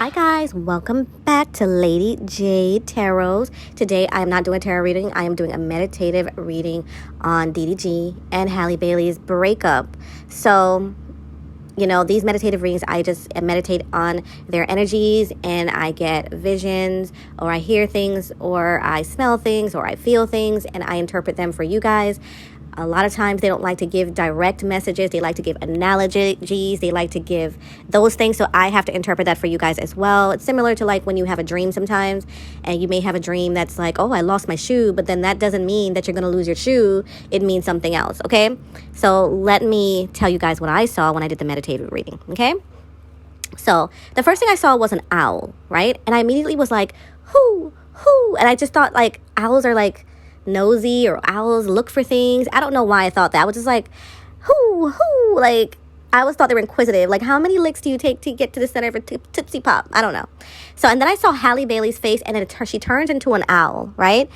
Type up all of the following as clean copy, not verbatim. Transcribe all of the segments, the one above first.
Hi guys, welcome back to Lady J Tarots. Today I am not doing a tarot reading. I am doing a meditative reading on DDG and Halle Bailey's Breakup. So, these meditative readings, I just meditate on their energies and I get visions, or I hear things, or I smell things, or I feel things, and I interpret them for you guys. A lot of times they don't like to give direct messages. They like to give analogies. They like to give those things. So I have to interpret that for you guys as well. It's similar to like when you have a dream sometimes, and you may have a dream that's like, oh, I lost my shoe. But then that doesn't mean that you're going to lose your shoe. It means something else. Okay. So let me tell you guys what I saw when I did the meditative reading. Okay. So the first thing I saw was an owl, right? And I immediately was like, whoo. And I just thought like owls are like nosy, or owls look for things. I don't know why I thought that. I was just like, whoo, like I always thought they were inquisitive. Like, how many licks do you take to get to the center of a tipsy pop? I don't know. So, and then I saw Halle Bailey's face, and then she turns into an owl, right?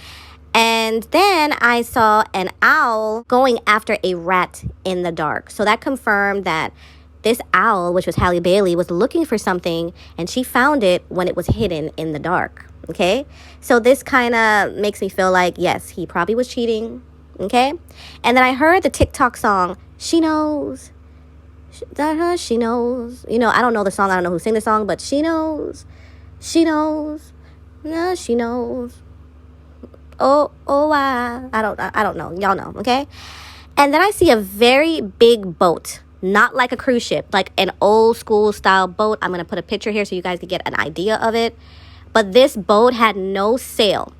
And then I saw an owl going after a rat in the dark. So that confirmed that this owl, which was Halle Bailey, was looking for something, and she found it when it was hidden in the dark. Okay, so this kind of makes me feel like, yes, he probably was cheating. Okay, and then I heard the TikTok song, She Knows. She knows. I don't know the song. I don't know who sang the song, but she knows. She knows. No, she knows. Oh, I don't know. Y'all know, okay? And then I see a very big boat. Not like a cruise ship, like an old school style boat. I'm going to put a picture here so you guys can get an idea of it. But this boat had no sail.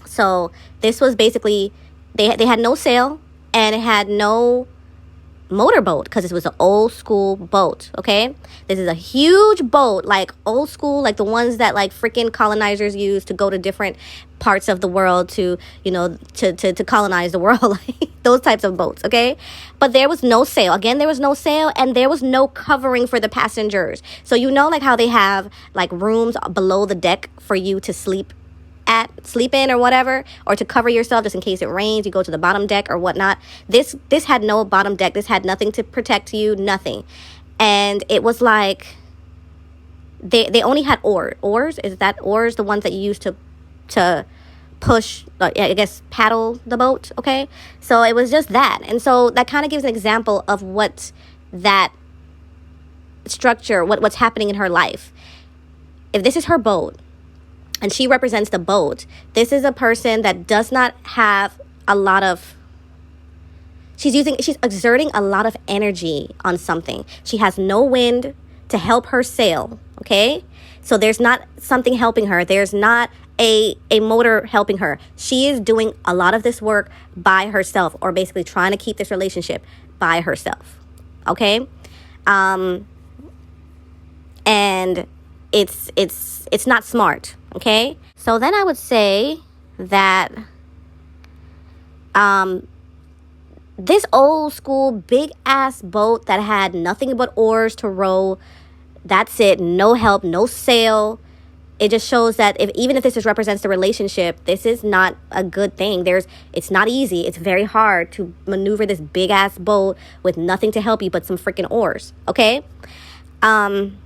So this was basically, they had no sail, and it had no motorboat because this was an old school boat, okay? This is a huge boat, like old school, like the ones that like freaking colonizers used to go to different parts of the world to, to colonize the world, like those types of boats, okay? But there was no sail. Again, there was no sail, and there was no covering for the passengers. So like how they have like rooms below the deck for you to sleep in or whatever, or to cover yourself just in case it rains, you go to the bottom deck or whatnot. This had no bottom deck. This had nothing to protect you, nothing. And it was like they only had oars. Is that oars, the ones that you use to push, I guess, paddle the boat? Okay, so it was just that. And so that kind of gives an example of what that structure, what's happening in her life. If this is her boat and she represents the boat, this is a person that does not have a lot of, she's exerting a lot of energy on something. She has no wind to help her sail, okay? So there's not something helping her. There's not a motor helping her. She is doing a lot of this work by herself, or basically trying to keep this relationship by herself, okay? And it's not smart, okay? So then I would say that this old school big ass boat that had nothing but oars to row, that's it, no help, no sail. It just shows that even if this represents the relationship, this is not a good thing. It's not easy. It's very hard to maneuver this big ass boat with nothing to help you but some freaking oars, okay? And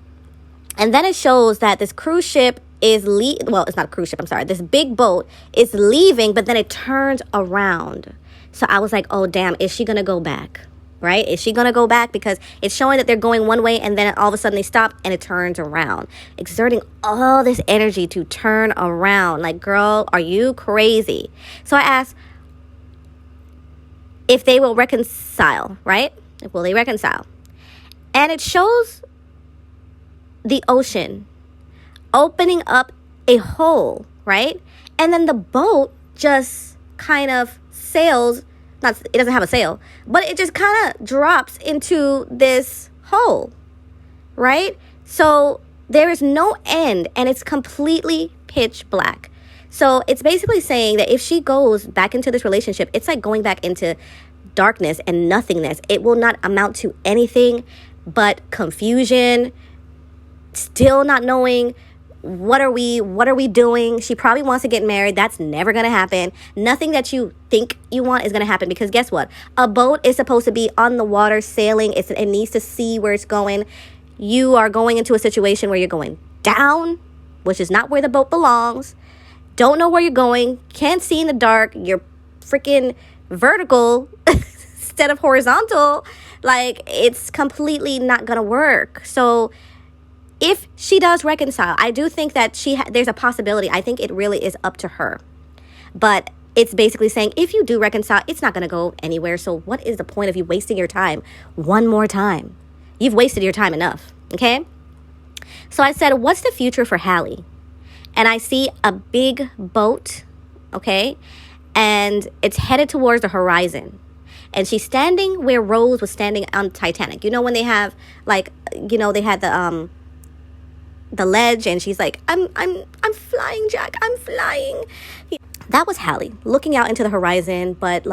then it shows that this cruise ship is it's not a cruise ship, I'm sorry. This big boat is leaving, but then it turns around. So I was like, oh, damn, is she going to go back? Right? Is she going to go back? Because it's showing that they're going one way, and then all of a sudden they stop and it turns around. Exerting all this energy to turn around. Like, girl, are you crazy? So I asked if they will reconcile, right? Will they reconcile? And it shows the ocean opening up a hole, right? And then the boat just kind of sails. It doesn't have a sail, but it just kind of drops into this hole, right? So there is no end, and it's completely pitch black. So it's basically saying that if she goes back into this relationship, it's like going back into darkness and nothingness. It will not amount to anything but confusion, still not knowing what are we doing. She probably wants to get married. That's never going to happen. Nothing that you think you want is going to happen, because guess what? A boat is supposed to be on the water sailing. It needs to see where it's going. You are going into a situation where you're going down, which is not where the boat belongs, don't know where you're going, can't see in the dark, you're freaking vertical instead of horizontal, like, it's completely not gonna work. So if she does reconcile, I do think that there's a possibility. I think it really is up to her. But it's basically saying, if you do reconcile, it's not going to go anywhere. So what is the point of you wasting your time one more time? You've wasted your time enough, okay? So I said, what's the future for Halle? And I see a big boat, okay? And it's headed towards the horizon. And she's standing where Rose was standing on Titanic. You know, when they have, like, you know, they had the ledge, and she's like, I'm flying, Jack, I'm flying. That was Halle looking out into the horizon, but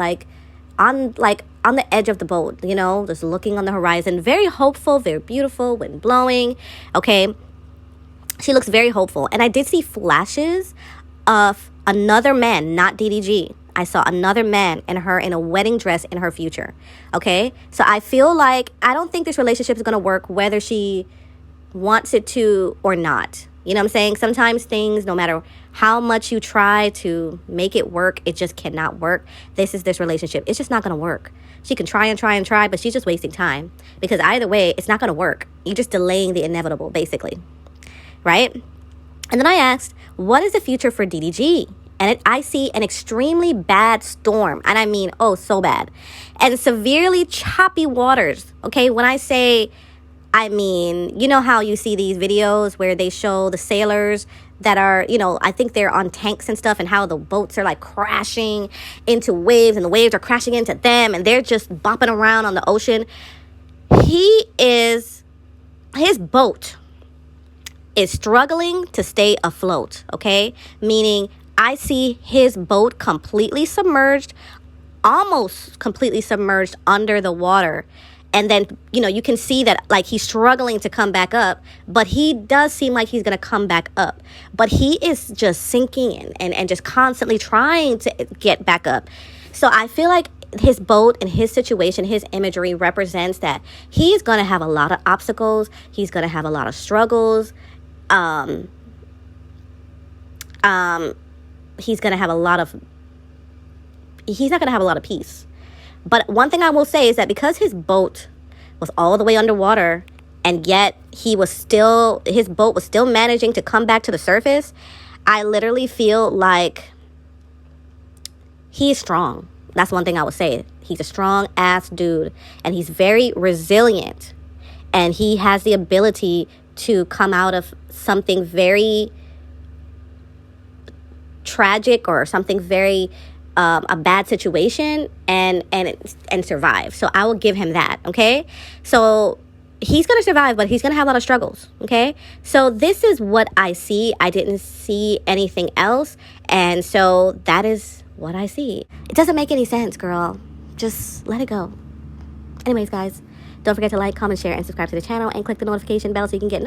on the edge of the boat, you know, just looking on the horizon, very hopeful, very beautiful, wind blowing. Okay, she looks very hopeful. And I did see flashes of another man, not DDG. I saw another man and her in a wedding dress in her future. Okay, so I feel like, I don't think this relationship is going to work whether she wants it to or not. You know what I'm saying? Sometimes things, no matter how much you try to make it work, it just cannot work. This is this relationship. It's just not going to work. She can try and try and try, but she's just wasting time. Because either way, it's not going to work. You're just delaying the inevitable, basically. Right? And then I asked, what is the future for DDG? And I see an extremely bad storm. And I mean, oh, so bad. And severely choppy waters. Okay? When I say, I mean, you know how you see these videos where they show the sailors that are, you know, I think they're on tanks and stuff, and how the boats are like crashing into waves, and the waves are crashing into them, and they're just bopping around on the ocean. His boat is struggling to stay afloat, okay? Meaning I see his boat completely submerged, almost completely submerged under the water. And then, you know, you can see that, like, he's struggling to come back up, but he does seem like he's going to come back up. But he is just sinking in and just constantly trying to get back up. So I feel like his boat and his situation, his imagery represents that he's going to have a lot of obstacles. He's going to have a lot of struggles. He's going to have a lot of, he's not going to have a lot of peace. But one thing I will say is that because his boat was all the way underwater, and yet his boat was still managing to come back to the surface, I literally feel like he is strong. That's one thing I would say. He's a strong ass dude, and he's very resilient, and he has the ability to come out of something very tragic or something very a bad situation and survive. So I will give him that. Okay, so he's gonna survive, but he's gonna have a lot of struggles. Okay, so this is what I see. I didn't see anything else, and so that is what I see. It doesn't make any sense, girl. Just let it go. Anyways, guys, don't forget to like, comment, share, and subscribe to the channel, and click the notification bell so you can get